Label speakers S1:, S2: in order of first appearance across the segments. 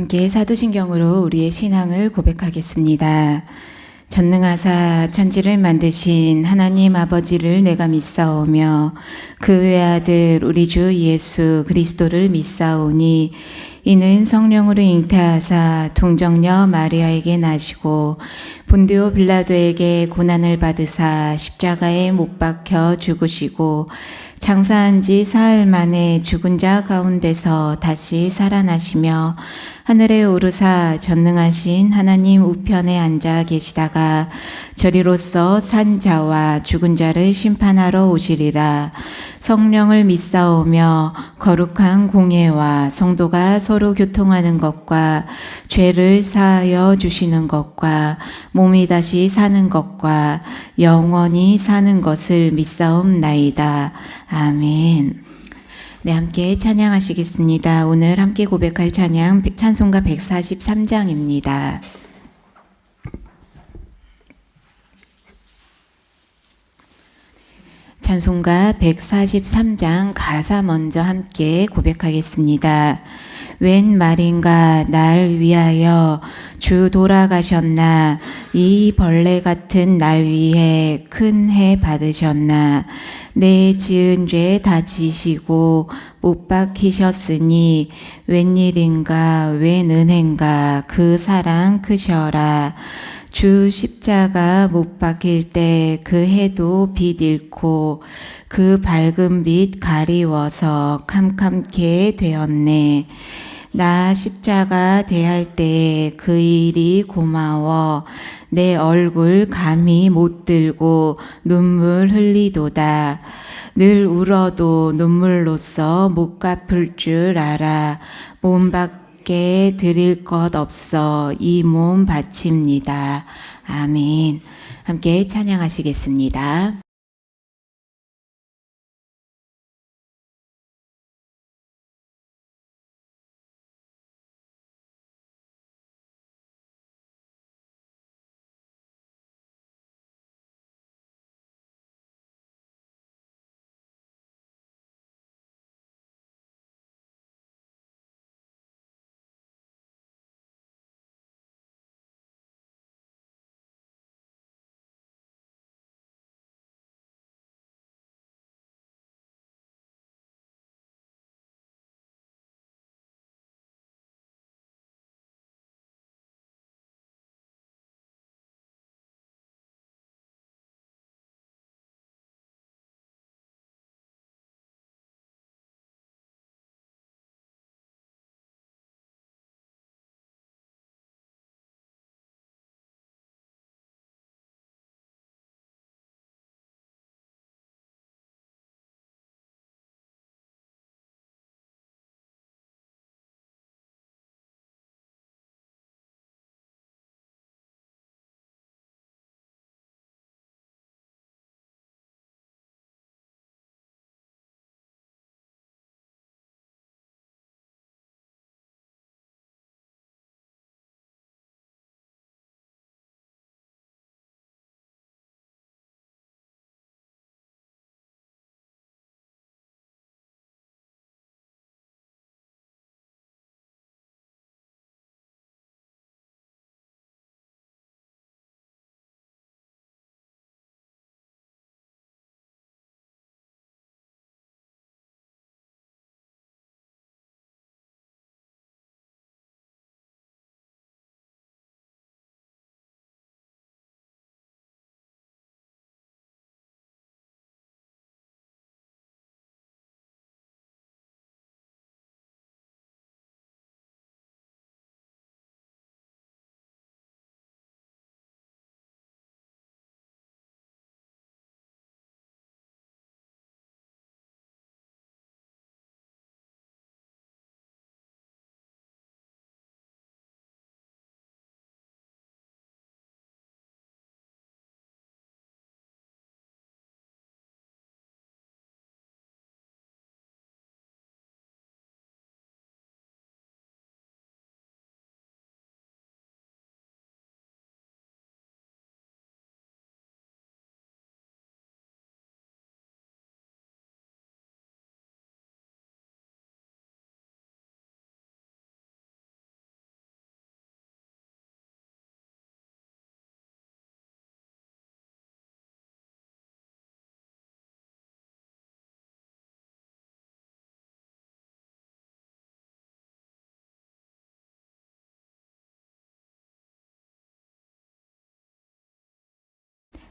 S1: 함께 사도신경으로 우리의 신앙을 고백하겠습니다. 전능하사 천지를 만드신 하나님 아버지를 내가 믿사오며 그 외아들 우리 주 예수 그리스도를 믿사오니 이는 성령으로 잉태하사 동정녀 마리아에게 나시고 본디오 빌라도에게 고난을 받으사 십자가에 못 박혀 죽으시고 장사한 지 사흘 만에 죽은 자 가운데서 다시 살아나시며 하늘에 오르사 전능하신 하나님 우편에 앉아 계시다가 저리로서 산 자와 죽은 자를 심판하러 오시리라. 성령을 믿사오며 거룩한 공예와 성도가 서로 교통하는 것과 죄를 사하여 주시는 것과 몸이 다시 사는 것과 영원히 사는 것을 믿사옵나이다. 아멘. 네, 함께 찬양하시겠습니다. 오늘 함께 고백할 찬양 찬송가 143장입니다. 찬송가 143장 가사 먼저 함께 고백하겠습니다. 웬 말인가 날 위하여 주 돌아가셨나 이 벌레 같은 날 위해 큰 해 받으셨나 내 지은 죄 다 지시고 못 박히셨으니 웬일인가 웬 은혜인가 그 사랑 크셔라 주 십자가 못 박힐 때 그 해도 빛 잃고 그 밝은 빛 가리워서 캄캄케 되었네. 나 십자가 대할 때 그 일이 고마워 내 얼굴 감히 못 들고 눈물 흘리도다. 늘 울어도 눈물로써 못 갚을 줄 알아. 몸 밖에 드릴 것 없어 이 몸 바칩니다. 아멘. 함께 찬양하시겠습니다.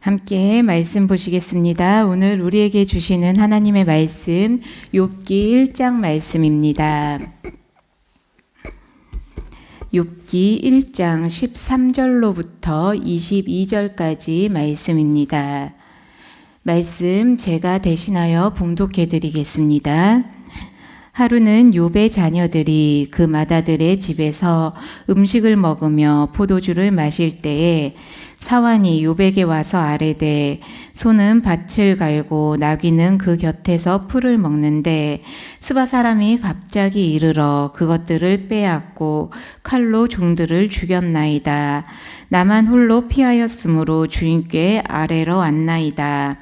S1: 함께 말씀 보시겠습니다. 오늘 우리에게 주시는 하나님의 말씀 욥기 1장 말씀입니다. 욥기 1장 13절로부터 22절까지 말씀입니다. 말씀 제가 대신하여 봉독해 드리겠습니다. 하루는 욥의 자녀들이 그 맏아들의 집에서 음식을 먹으며 포도주를 마실 때에 사환이 욥에게 와서 아뢰되 소는 밭을 갈고 나귀는 그 곁에서 풀을 먹는데 스바 사람이 갑자기 이르러 그것들을 빼앗고 칼로 종들을 죽였나이다. 나만 홀로 피하였으므로 주인께 아뢰러 왔나이다.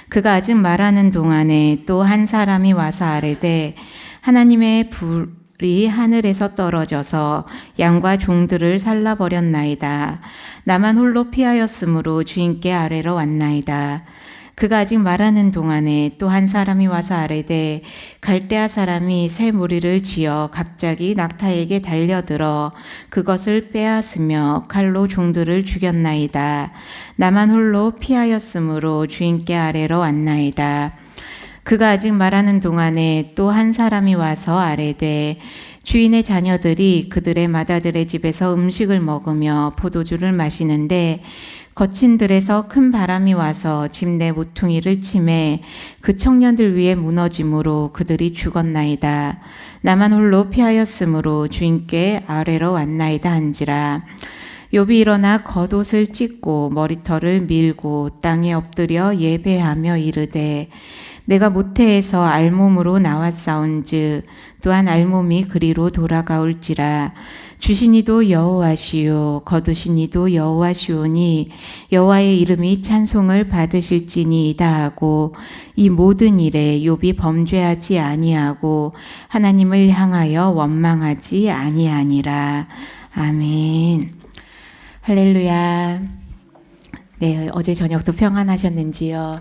S1: 그가 아직 말하는 동안에 또 한 사람이 와서 아뢰되 하나님의 불이 하늘에서 떨어져서 양과 종들을 살라버렸나이다. 나만 홀로 피하였으므로 주인께 아뢰러 왔나이다. 그가 아직 말하는 동안에 또 한 사람이 와서 아뢰되 갈대아 사람이 새 무리를 지어 갑자기 낙타에게 달려들어 그것을 빼앗으며 칼로 종들을 죽였나이다. 나만 홀로 피하였으므로 주인께 아뢰러 왔나이다. 그가 아직 말하는 동안에 또 한 사람이 와서 아뢰되 주인의 자녀들이 그들의 맏아들의 집에서 음식을 먹으며 포도주를 마시는데 거친 들에서 큰 바람이 와서 집 내 모퉁이를 치매 그 청년들 위에 무너짐으로 그들이 죽었나이다. 나만 홀로 피하였으므로 주인께 아뢰러 왔나이다 한지라. 욥이 일어나 겉옷을 찢고 머리털을 밀고 땅에 엎드려 예배하며 이르되 내가 모태에서 알몸으로 나왔사온즉 또한 알몸이 그리로 돌아가올지라. 주시니도 여호와시요 거두시니도 여호와시오니 여호와의 이름이 찬송을 받으실지니이다 하고 이 모든 일에 욥이 범죄하지 아니하고 하나님을 향하여 원망하지 아니하니라. 아멘. 할렐루야. 네, 어제 저녁도 평안하셨는지요?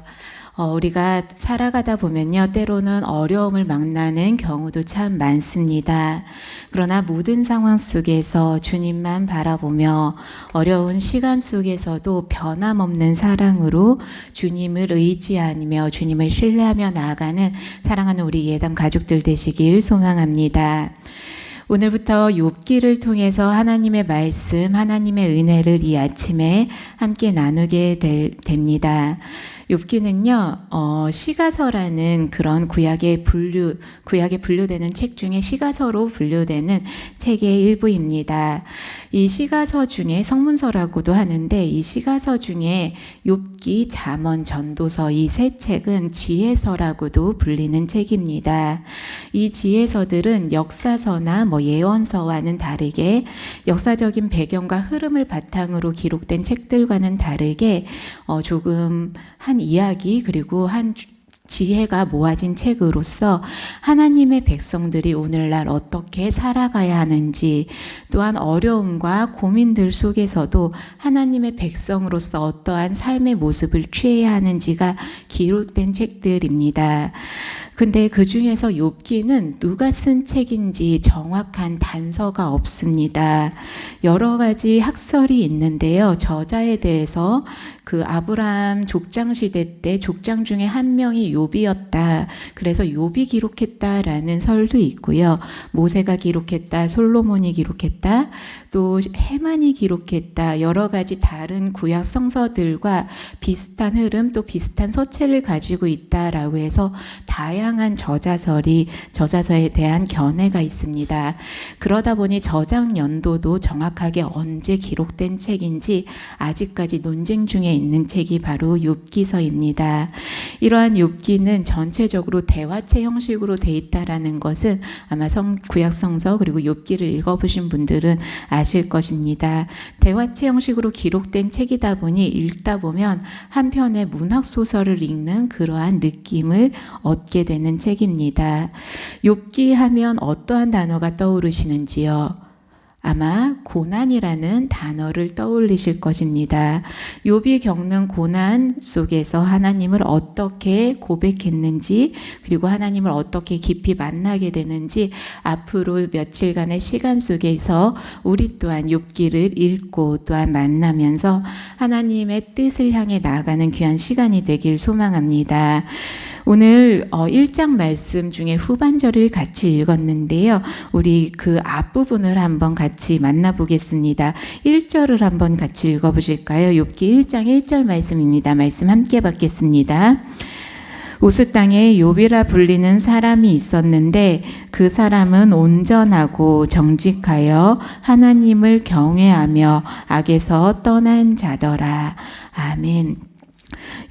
S1: 우리가 살아가다 보면요, 때로는 어려움을 만나는 경우도 참 많습니다. 그러나 모든 상황 속에서 주님만 바라보며 어려운 시간 속에서도 변함없는 사랑으로 주님을 의지하며 주님을 신뢰하며 나아가는 사랑하는 우리 예담 가족들 되시길 소망합니다. 오늘부터 욥기를 통해서 하나님의 말씀, 하나님의 은혜를 이 아침에 함께 나누게 됩니다. 욥기는요, 시가서라는 그런 구약에 분류되는 책 중에 시가서로 분류되는 책의 일부입니다. 이 시가서 중에 성문서라고도 하는데 이 시가서 중에 욥기, 잠언, 전도서 이 세 책은 지혜서라고도 불리는 책입니다. 이 지혜서들은 역사서나 예언서와는 다르게 역사적인 배경과 흐름을 바탕으로 기록된 책들과는 다르게 조금 한 이야기 그리고 한 지혜가 모아진 책으로서 하나님의 백성들이 오늘날 어떻게 살아가야 하는지 또한 어려움과 고민들 속에서도 하나님의 백성으로서 어떠한 삶의 모습을 취해야 하는지가 기록된 책들입니다. 근데 그 중에서 욥기는 누가 쓴 책인지 정확한 단서가 없습니다. 여러 가지 학설이 있는데요. 저자에 대해서 그 아브라함 족장 시대 때 족장 중에 한 명이 욥이었다. 그래서 욥이 기록했다라는 설도 있고요. 모세가 기록했다, 솔로몬이 기록했다, 또 해만이 기록했다. 여러 가지 다른 구약 성서들과 비슷한 흐름 또 비슷한 서체를 가지고 있다라고 해서 다양한 저자서에 대한 견해가 있습니다. 그러다 보니 저작 연도도 정확하게 언제 기록된 책인지 아직까지 논쟁 중에 있는 책이 바로 욥기서입니다. 이러한 욥기는 전체적으로 대화체 형식으로 돼 있다라는 것은 아마 구약 성서 그리고 욥기를 읽어보신 분들은 아실 것입니다. 대화체 형식으로 기록된 책이다 보니 읽다 보면 한편의 문학 소설을 읽는 그러한 느낌을 얻게 되는 책입니다. 욥기 하면 어떠한 단어가 떠오르시는지요? 아마 고난이라는 단어를 떠올리실 것입니다. 욥이 겪는 고난 속에서 하나님을 어떻게 고백했는지, 그리고 하나님을 어떻게 깊이 만나게 되는지 앞으로 며칠간의 시간 속에서 우리 또한 욥기를 읽고 또한 만나면서 하나님의 뜻을 향해 나아가는 귀한 시간이 되길 소망합니다. 오늘 1장 말씀 중에 후반절을 같이 읽었는데요. 우리 그 앞부분을 한번 같이 만나보겠습니다. 1절을 한번 같이 읽어보실까요? 욥기 1장 1절 말씀입니다. 말씀 함께 받겠습니다. 우스 땅에 욥이라 불리는 사람이 있었는데 그 사람은 온전하고 정직하여 하나님을 경외하며 악에서 떠난 자더라. 아멘.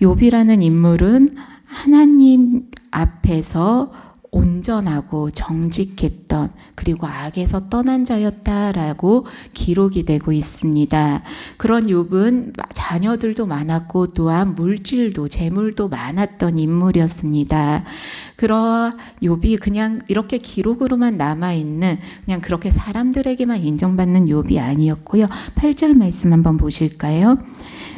S1: 욥이라는 인물은 하나님 앞에서 온전하고 정직했던, 그리고 악에서 떠난 자였다라고 기록이 되고 있습니다. 그런 욥은 자녀들도 많았고 또한 물질도 재물도 많았던 인물이었습니다. 그런 욥이 그냥 이렇게 기록으로만 남아있는, 그냥 그렇게 사람들에게만 인정받는 욥이 아니었고요. 8절 말씀 한번 보실까요?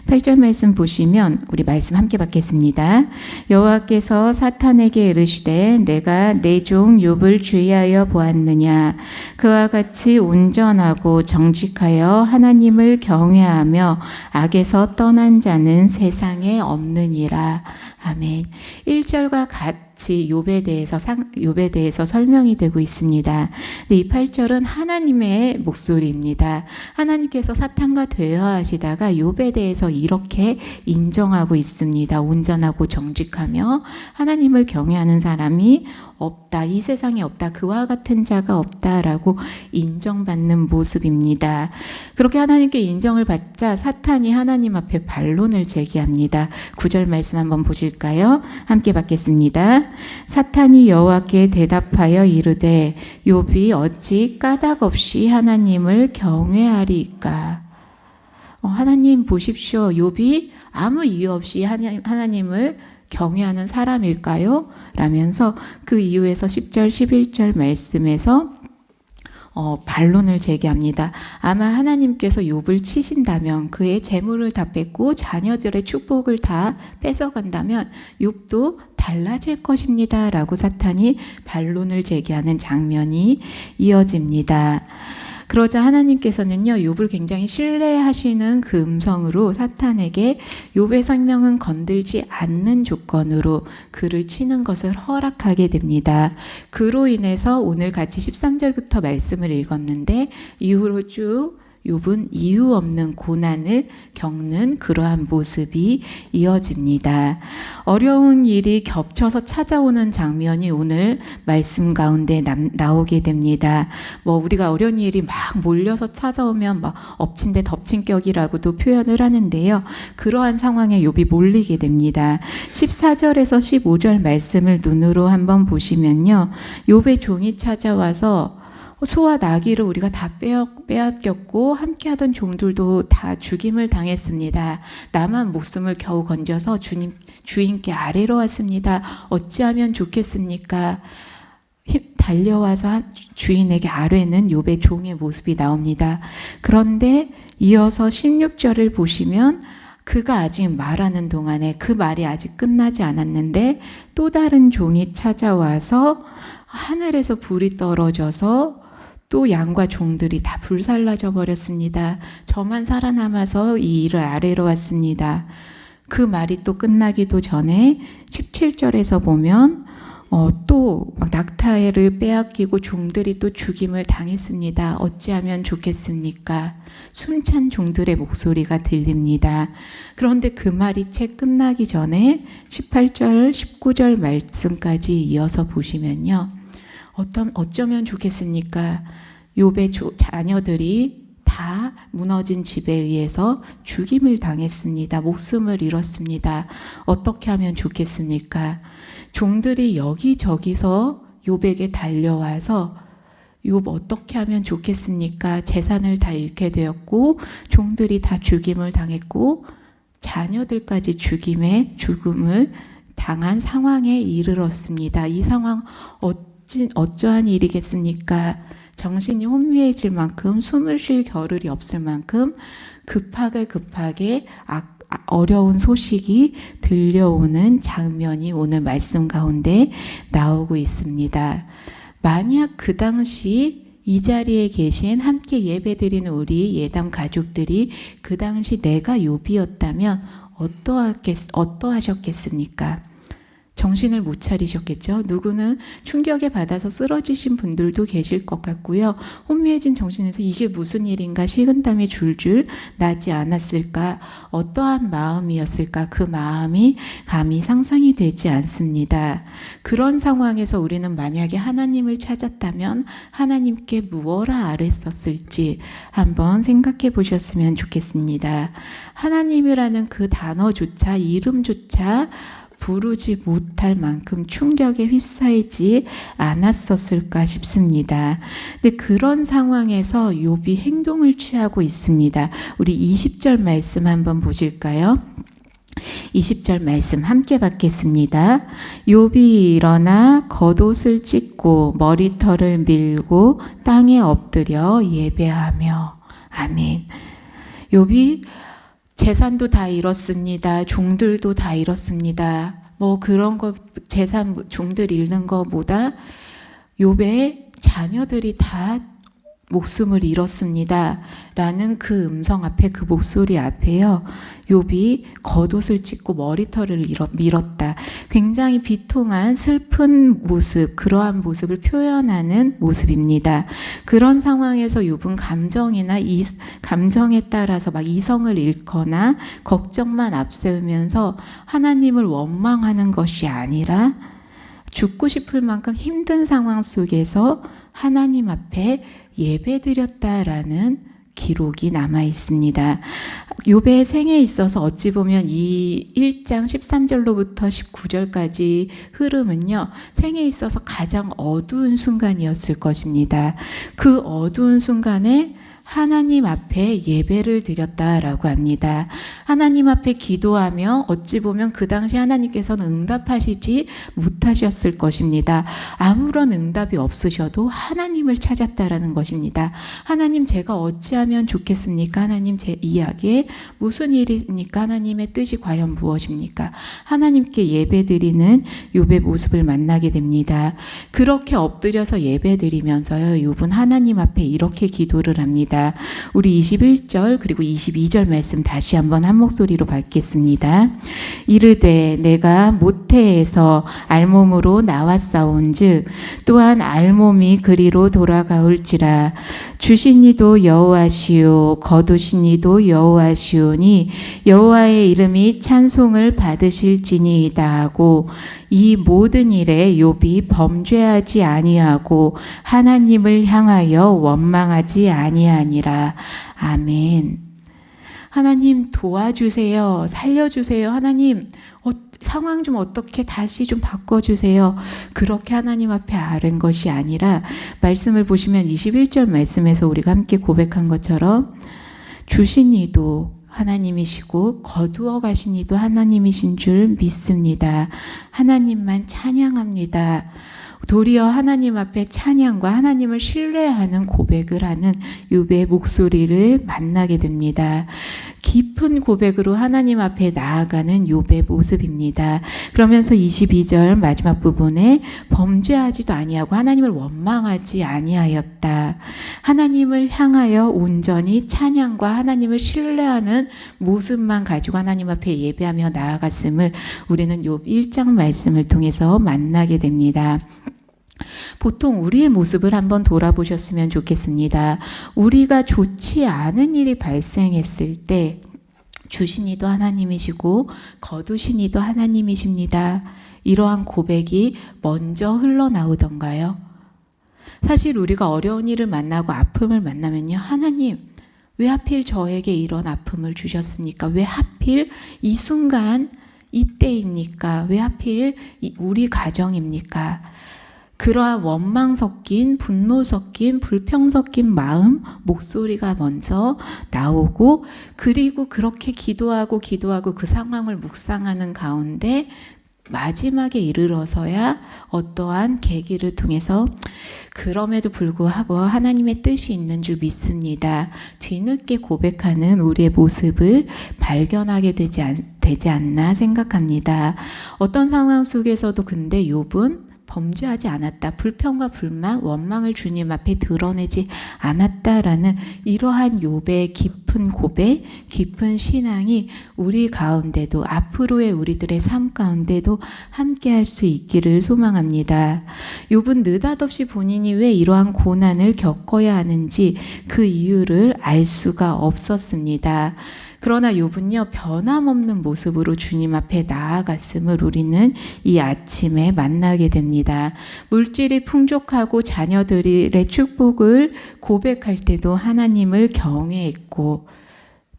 S1: 8절 말씀 보시면 우리 말씀 함께 받겠습니다. 여호와께서 사탄에게 이르시되 내가 내 종 욥을 주의하여 보았느냐. 그와 같이 온전하고 정직하여 하나님을 경외하며 악에서 떠난 자는 세상에 없느니라. 아멘. 1절과 같이 욥에 대해서 설명이 되고 있습니다. 이 8절은 하나님의 목소리입니다. 하나님께서 사탄과 대화하시다가 욥에 대해서 이렇게 인정하고 있습니다. 온전하고 정직하며 하나님을 경외하는 사람이 없다. 이 세상에 없다. 그와 같은 자가 없다라고 인정받는 모습입니다. 그렇게 하나님께 인정을 받자 사탄이 하나님 앞에 반론을 제기합니다. 9절 말씀 한번 보실까요? 함께 받겠습니다. 사탄이 여호와께 대답하여 이르되 욥이 어찌 까닭 없이 하나님을 경외하리까? 하나님 보십시오. 욥이 아무 이유 없이 하나님을 경외하는 사람일까요? 라면서 그 이유에서 10절, 11절 말씀에서 반론을 제기합니다. 아마 하나님께서 욥을 치신다면, 그의 재물을 다 뺏고 자녀들의 축복을 다 뺏어간다면 욥도 달라질 것입니다. 라고 사탄이 반론을 제기하는 장면이 이어집니다. 그러자 하나님께서는요, 욥을 굉장히 신뢰하시는 그 음성으로 사탄에게 욥의 생명은 건들지 않는 조건으로 그를 치는 것을 허락하게 됩니다. 그로 인해서 오늘 같이 13절부터 말씀을 읽었는데 이후로 쭉 욥은 이유 없는 고난을 겪는 그러한 모습이 이어집니다. 어려운 일이 겹쳐서 찾아오는 장면이 오늘 말씀 가운데 나오게 됩니다. 우리가 어려운 일이 막 몰려서 찾아오면 엎친 데 덮친 격이라고도 표현을 하는데요. 그러한 상황에 욥이 몰리게 됩니다. 14절에서 15절 말씀을 눈으로 한번 보시면요. 욥의 종이 찾아와서 소와 나귀를 우리가 다 빼앗겼고 함께하던 종들도 다 죽임을 당했습니다. 나만 목숨을 겨우 건져서 주인께 아뢰러 왔습니다. 어찌하면 좋겠습니까? 달려와서 주인에게 아뢰는 욥의 종의 모습이 나옵니다. 그런데 이어서 16절을 보시면 그가 아직 말하는 동안에 그 말이 아직 끝나지 않았는데 또 다른 종이 찾아와서 하늘에서 불이 떨어져서 또 양과 종들이 다 불살라져 버렸습니다. 저만 살아남아서 이 일을 아뢰러 왔습니다. 그 말이 또 끝나기도 전에 17절에서 보면 또 낙타를 빼앗기고 종들이 또 죽임을 당했습니다. 어찌하면 좋겠습니까? 숨찬 종들의 목소리가 들립니다. 그런데 그 말이 채 끝나기 전에 18절, 19절 말씀까지 이어서 보시면요. 어쩌면 좋겠습니까? 욥의 자녀들이 다 무너진 집에 의해서 죽임을 당했습니다. 목숨을 잃었습니다. 어떻게 하면 좋겠습니까? 종들이 여기저기서 욥에게 달려와서 욥 어떻게 하면 좋겠습니까? 재산을 다 잃게 되었고 종들이 다 죽임을 당했고 자녀들까지 죽음을 당한 상황에 이르렀습니다. 이 상황 어쩌한 일이겠습니까? 정신이 혼미해질 만큼 숨을 쉴 겨를이 없을 만큼 급하게 어려운 소식이 들려오는 장면이 오늘 말씀 가운데 나오고 있습니다. 만약 그 당시 이 자리에 계신 함께 예배드리는 우리 예담 가족들이 그 당시 내가 욥이었다면 어떠하셨겠습니까? 정신을 못 차리셨겠죠. 누구는 충격에 받아서 쓰러지신 분들도 계실 것 같고요. 혼미해진 정신에서 이게 무슨 일인가 식은땀이 줄줄 나지 않았을까, 어떠한 마음이었을까, 그 마음이 감히 상상이 되지 않습니다. 그런 상황에서 우리는 만약에 하나님을 찾았다면 하나님께 무엇라 아뢰었을지 한번 생각해 보셨으면 좋겠습니다. 하나님이라는 그 단어조차, 이름조차 부르지 못할 만큼 충격에 휩싸이지 않았었을까 싶습니다. 근데 그런 상황에서 욥이 행동을 취하고 있습니다. 우리 20절 말씀 한번 보실까요? 20절 말씀 함께 받겠습니다. 욥이 일어나 겉옷을 찢고 머리털을 밀고 땅에 엎드려 예배하며. 아멘. 욥이 재산도 다 잃었습니다. 종들도 다 잃었습니다. 뭐 그런 거 재산 종들 잃는 거보다 욥의 자녀들이 다 목숨을 잃었습니다. 라는 그 음성 앞에, 그 목소리 앞에요. 욥이 겉옷을 찢고 머리털을 밀었다. 굉장히 비통한 슬픈 모습, 그러한 모습을 표현하는 모습입니다. 그런 상황에서 욥은 감정이나 감정에 따라서 막 이성을 잃거나 걱정만 앞세우면서 하나님을 원망하는 것이 아니라 죽고 싶을 만큼 힘든 상황 속에서 하나님 앞에 예배드렸다라는 기록이 남아 있습니다. 욥의 생에 있어서 어찌 보면 이 1장 13절로부터 19절까지 흐름은요, 생에 있어서 가장 어두운 순간이었을 것입니다. 그 어두운 순간에 하나님 앞에 예배를 드렸다라고 합니다. 하나님 앞에 기도하며 어찌 보면 그 당시 하나님께서는 응답하시지 못하셨을 것입니다. 아무런 응답이 없으셔도 하나님을 찾았다라는 것입니다. 하나님, 제가 어찌하면 좋겠습니까? 하나님, 제 이야기에 무슨 일입니까? 하나님의 뜻이 과연 무엇입니까? 하나님께 예배드리는 욥의 모습을 만나게 됩니다. 그렇게 엎드려서 예배드리면서요, 욥은 하나님 앞에 이렇게 기도를 합니다. 우리 21절 그리고 22절 말씀 다시 한번 한 목소리로 받겠습니다. 이르되 내가 모태에서 알몸으로 나왔사온즉 또한 알몸이 그리로 돌아가올지라. 주신 이도 여호와시오 거두신 이도 여호와시오니 여호와의 이름이 찬송을 받으실지니이다 하고 이 모든 일에 욥이 범죄하지 아니하고 하나님을 향하여 원망하지 아니하니라. 아멘. 하나님 도와주세요. 살려주세요. 하나님 상황 좀 어떻게 다시 좀 바꿔주세요. 그렇게 하나님 앞에 아른 것이 아니라 말씀을 보시면 21절 말씀에서 우리가 함께 고백한 것처럼 주신 이도 하나님이시고 거두어 가신 이도 하나님이신 줄 믿습니다. 하나님만 찬양합니다. 도리어 하나님 앞에 찬양과 하나님을 신뢰하는 고백을 하는 욥의 목소리를 만나게 됩니다. 깊은 고백으로 하나님 앞에 나아가는 욥의 모습입니다. 그러면서 22절 마지막 부분에 범죄하지도 아니하고 하나님을 원망하지 아니하였다. 하나님을 향하여 온전히 찬양과 하나님을 신뢰하는 모습만 가지고 하나님 앞에 예배하며 나아갔음을 우리는 욥 1장 말씀을 통해서 만나게 됩니다. 보통 우리의 모습을 한번 돌아보셨으면 좋겠습니다. 우리가 좋지 않은 일이 발생했을 때 주신 이도 하나님이시고 거두신 이도 하나님이십니다. 이러한 고백이 먼저 흘러나오던가요? 사실 우리가 어려운 일을 만나고 아픔을 만나면요, 하나님 왜 하필 저에게 이런 아픔을 주셨습니까? 왜 하필 이 순간 이때입니까? 왜 하필 우리 가정입니까? 그러한 원망 섞인, 분노 섞인, 불평 섞인 마음, 목소리가 먼저 나오고, 그리고 그렇게 기도하고 그 상황을 묵상하는 가운데 마지막에 이르러서야 어떠한 계기를 통해서 그럼에도 불구하고 하나님의 뜻이 있는 줄 믿습니다. 뒤늦게 고백하는 우리의 모습을 발견하게 되지 않나 생각합니다. 어떤 상황 속에서도 근데 욥은 범죄하지 않았다. 불평과 불만, 원망을 주님 앞에 드러내지 않았다라는 이러한 욥의 깊은 고백, 깊은 신앙이 우리 가운데도 앞으로의 우리들의 삶 가운데도 함께할 수 있기를 소망합니다. 욥은 느닷없이 본인이 왜 이러한 고난을 겪어야 하는지 그 이유를 알 수가 없었습니다. 그러나 욥은요, 변함없는 모습으로 주님 앞에 나아갔음을 우리는 이 아침에 만나게 됩니다. 물질이 풍족하고 자녀들의 축복을 고백할 때도 하나님을 경외했고,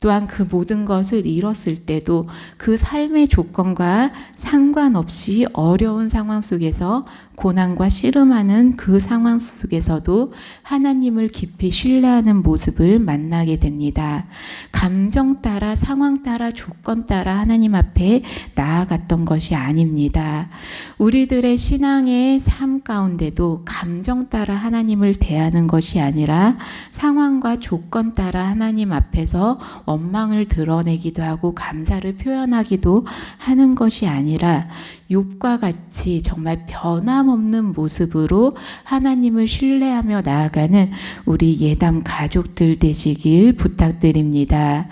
S1: 또한 그 모든 것을 잃었을 때도 그 삶의 조건과 상관없이 어려운 상황 속에서 고난과 씨름하는 그 상황 속에서도 하나님을 깊이 신뢰하는 모습을 만나게 됩니다. 감정 따라, 상황 따라, 조건 따라 하나님 앞에 나아갔던 것이 아닙니다. 우리들의 신앙의 삶 가운데도 감정 따라 하나님을 대하는 것이 아니라 상황과 조건 따라 하나님 앞에서 원망을 드러내기도 하고 감사를 표현하기도 하는 것이 아니라 욥과 같이 정말 변함없는 모습으로 하나님을 신뢰하며 나아가는 우리 예담 가족들 되시길 부탁드립니다.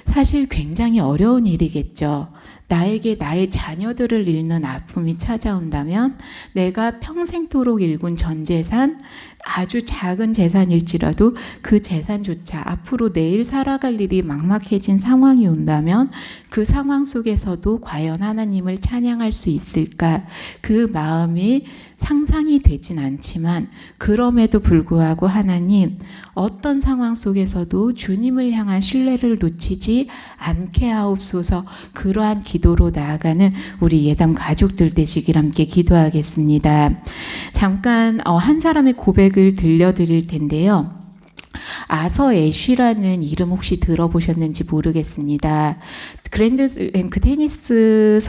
S1: 사실 굉장히 어려운 일이겠죠. 나에게 나의 자녀들을 잃는 아픔이 찾아온다면 내가 평생토록 일군 전 재산, 아주 작은 재산일지라도 그 재산조차 앞으로 내일 살아갈 일이 막막해진 상황이 온다면 그 상황 속에서도 과연 하나님을 찬양할 수 있을까? 그 마음이 상상이 되진 않지만 그럼에도 불구하고 하나님 어떤 상황 속에서도 주님을 향한 신뢰를 놓치지 않게 하옵소서. 그러한 기도로 나아가는 우리 예담 가족들 되시길 함께 기도하겠습니다. 잠깐 한 사람의 고백을 들려드릴 텐데요. 아서 애쉬라는 이름 혹시 들어보셨는지 모르겠습니다. 그랜드슬램 테니스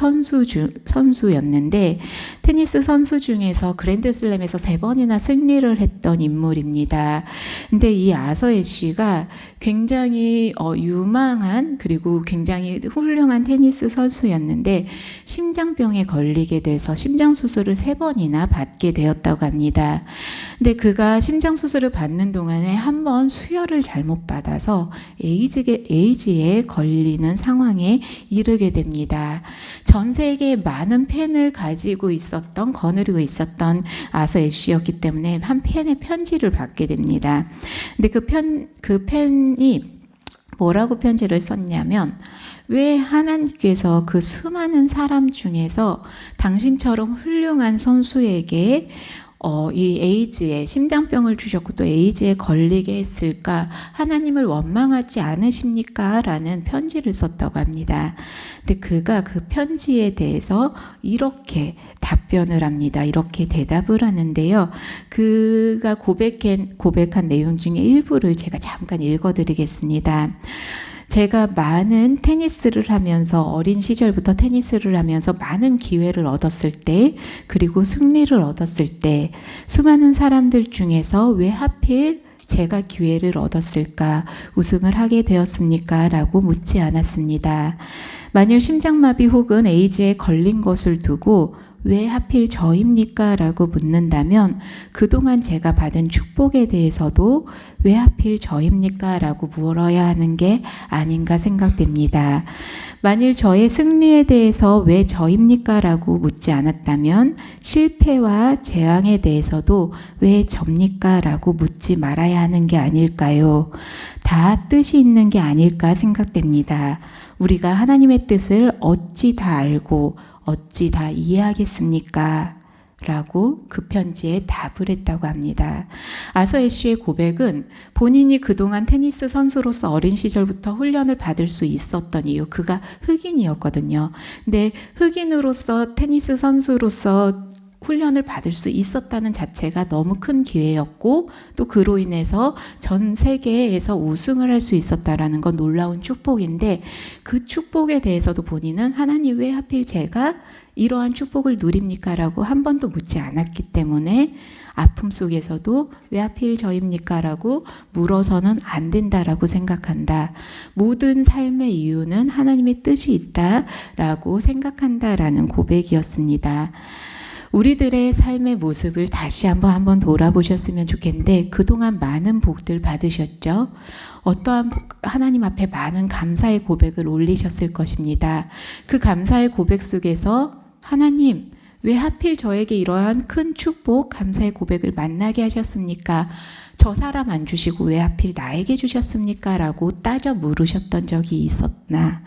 S1: 선수였는데 테니스 선수 중에서 그랜드슬램에서 3번이나 승리를 했던 인물입니다. 근데 이 아서 애쉬가 굉장히 유망한 그리고 굉장히 훌륭한 테니스 선수였는데 심장병에 걸리게 돼서 심장 수술을 3번이나 받게 되었다고 합니다. 근데 그가 심장 수술을 받는 동안에 한 번 수혈을 잘못 받아서 에이즈에 걸리는 상황에 이르게 됩니다. 전 세계에 많은 팬을 거느리고 있었던 아서 애쉬였기 때문에 한 팬의 편지를 받게 됩니다. 근데 그 팬이 뭐라고 편지를 썼냐면 왜 하나님께서 그 수많은 사람 중에서 당신처럼 훌륭한 선수에게 이 에이즈에 심장병을 주셨고 또 에이즈에 걸리게 했을까? 하나님을 원망하지 않으십니까? 라는 편지를 썼다고 합니다. 근데 그가 그 편지에 대해서 이렇게 답변을 합니다. 이렇게 대답을 하는데요. 그가 고백한 내용 중에 일부를 제가 잠깐 읽어드리겠습니다. 제가 많은 테니스를 하면서 어린 시절부터 테니스를 하면서 많은 기회를 얻었을 때 그리고 승리를 얻었을 때 수많은 사람들 중에서 왜 하필 제가 기회를 얻었을까? 우승을 하게 되었습니까? 라고 묻지 않았습니다. 만일 심장마비 혹은 에이즈에 걸린 것을 두고 왜 하필 저입니까? 라고 묻는다면 그동안 제가 받은 축복에 대해서도 왜 하필 저입니까? 라고 물어야 하는 게 아닌가 생각됩니다. 만일 저의 승리에 대해서 왜 저입니까? 라고 묻지 않았다면 실패와 재앙에 대해서도 왜 접니까? 라고 묻지 말아야 하는 게 아닐까요? 다 뜻이 있는 게 아닐까 생각됩니다. 우리가 하나님의 뜻을 어찌 다 알고 어찌 다 이해하겠습니까? 라고 그 편지에 답을 했다고 합니다. 아서 애쉬의 고백은 본인이 그동안 테니스 선수로서 어린 시절부터 훈련을 받을 수 있었던 이유, 그가 흑인이었거든요. 근데 흑인으로서 테니스 선수로서 훈련을 받을 수 있었다는 자체가 너무 큰 기회였고 또 그로 인해서 전 세계에서 우승을 할 수 있었다라는 건 놀라운 축복인데 그 축복에 대해서도 본인은 하나님 왜 하필 제가 이러한 축복을 누립니까? 라고 한 번도 묻지 않았기 때문에 아픔 속에서도 왜 하필 저입니까? 라고 물어서는 안 된다라고 생각한다. 모든 삶의 이유는 하나님의 뜻이 있다라고 생각한다라는 고백이었습니다. 우리들의 삶의 모습을 다시 한번 돌아보셨으면 좋겠는데 그동안 많은 복들 받으셨죠? 어떠한 하나님 앞에 많은 감사의 고백을 올리셨을 것입니다. 그 감사의 고백 속에서 하나님 왜 하필 저에게 이러한 큰 축복, 감사의 고백을 만나게 하셨습니까? 저 사람 안 주시고 왜 하필 나에게 주셨습니까? 라고 따져 물으셨던 적이 있었나?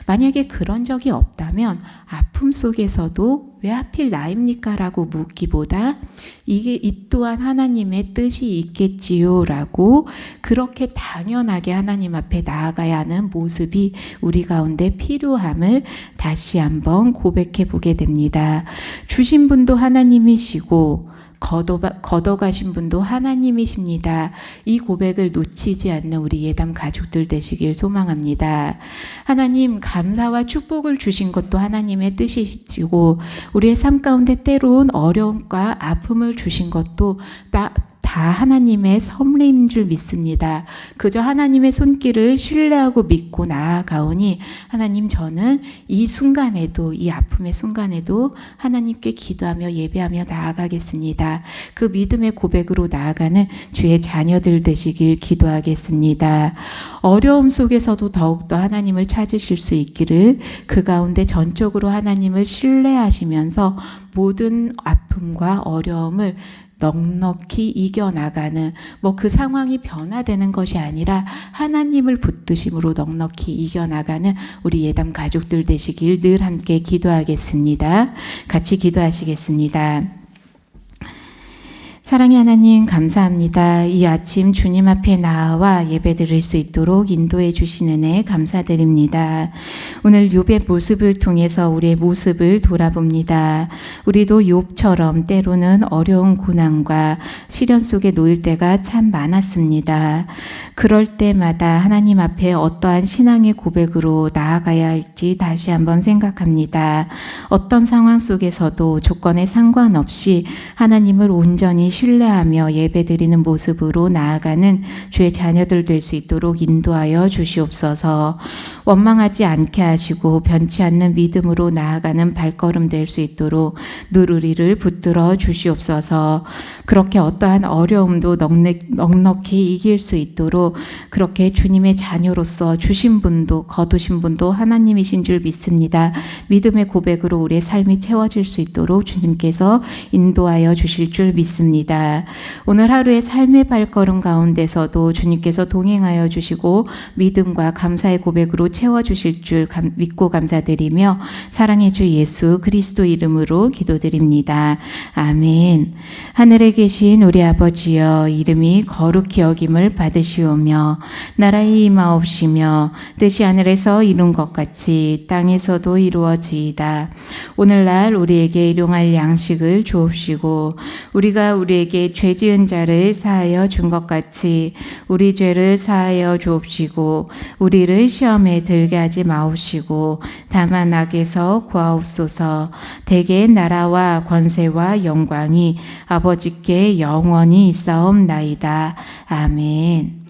S1: 만약에 그런 적이 없다면 아픔 속에서도 왜 하필 나입니까? 라고 묻기보다 이 또한 하나님의 뜻이 있겠지요 라고 그렇게 당연하게 하나님 앞에 나아가야 하는 모습이 우리 가운데 필요함을 다시 한번 고백해 보게 됩니다. 주신 분도 하나님이시고 걷어가신 분도 하나님이십니다. 이 고백을 놓치지 않는 우리 예담 가족들 되시길 소망합니다. 하나님 감사와 축복을 주신 것도 하나님의 뜻이시고 우리의 삶 가운데 때론 어려움과 아픔을 주신 것도 다 하나님의 섭리인 줄 믿습니다. 그저 하나님의 손길을 신뢰하고 믿고 나아가오니 하나님 저는 이 순간에도 이 아픔의 순간에도 하나님께 기도하며 예배하며 나아가겠습니다. 그 믿음의 고백으로 나아가는 주의 자녀들 되시길 기도하겠습니다. 어려움 속에서도 더욱더 하나님을 찾으실 수 있기를 그 가운데 전적으로 하나님을 신뢰하시면서 모든 아픔과 어려움을 넉넉히 이겨나가는 그 상황이 변화되는 것이 아니라 하나님을 붙드심으로 넉넉히 이겨나가는 우리 예담 가족들 되시길 늘 함께 기도하겠습니다. 같이 기도하시겠습니다. 사랑의 하나님 감사합니다. 이 아침 주님 앞에 나와 예배 드릴 수 있도록 인도해 주신 은혜 감사드립니다. 오늘 욥의 모습을 통해서 우리의 모습을 돌아봅니다. 우리도 욥처럼 때로는 어려운 고난과 시련 속에 놓일 때가 참 많았습니다. 그럴 때마다 하나님 앞에 어떠한 신앙의 고백으로 나아가야 할지 다시 한번 생각합니다. 어떤 상황 속에서도 조건에 상관없이 하나님을 온전히 신뢰하며 예배드리는 모습으로 나아가는 주의 자녀들 될 수 있도록 인도하여 주시옵소서. 원망하지 않게 하시고 변치 않는 믿음으로 나아가는 발걸음 될 수 있도록 늘 우리를 붙들어 주시옵소서. 그렇게 어떠한 어려움도 넉넉히 이길 수 있도록 그렇게 주님의 자녀로서 주신 분도 거두신 분도 하나님이신 줄 믿습니다. 믿음의 고백으로 우리의 삶이 채워질 수 있도록 주님께서 인도하여 주실 줄 믿습니다. 오늘 하루의 삶의 발걸음 가운데서도 주님께서 동행하여 주시고 믿음과 감사의 고백으로 채워주실 줄 믿고 감사드리며 사랑의 주 예수 그리스도 이름으로 기도드립니다. 아멘. 하늘에 계신 우리 아버지여 이름이 거룩히 여김을 받으시오며 나라의 임하옵시며 뜻이 하늘에서 이룬 것 같이 땅에서도 이루어지이다. 오늘날 우리에게 일용할 양식을 주옵시고 우리가 우리에게 죄 지은 자를 사하여 준 것 같이 우리 죄를 사하여 주옵시고 우리를 시험에 들게 하지 마옵시고 다만 악에서 구하옵소서. 대개의 나라와 권세와 영광이 아버지께 영원히 있사옵나이다. 아멘.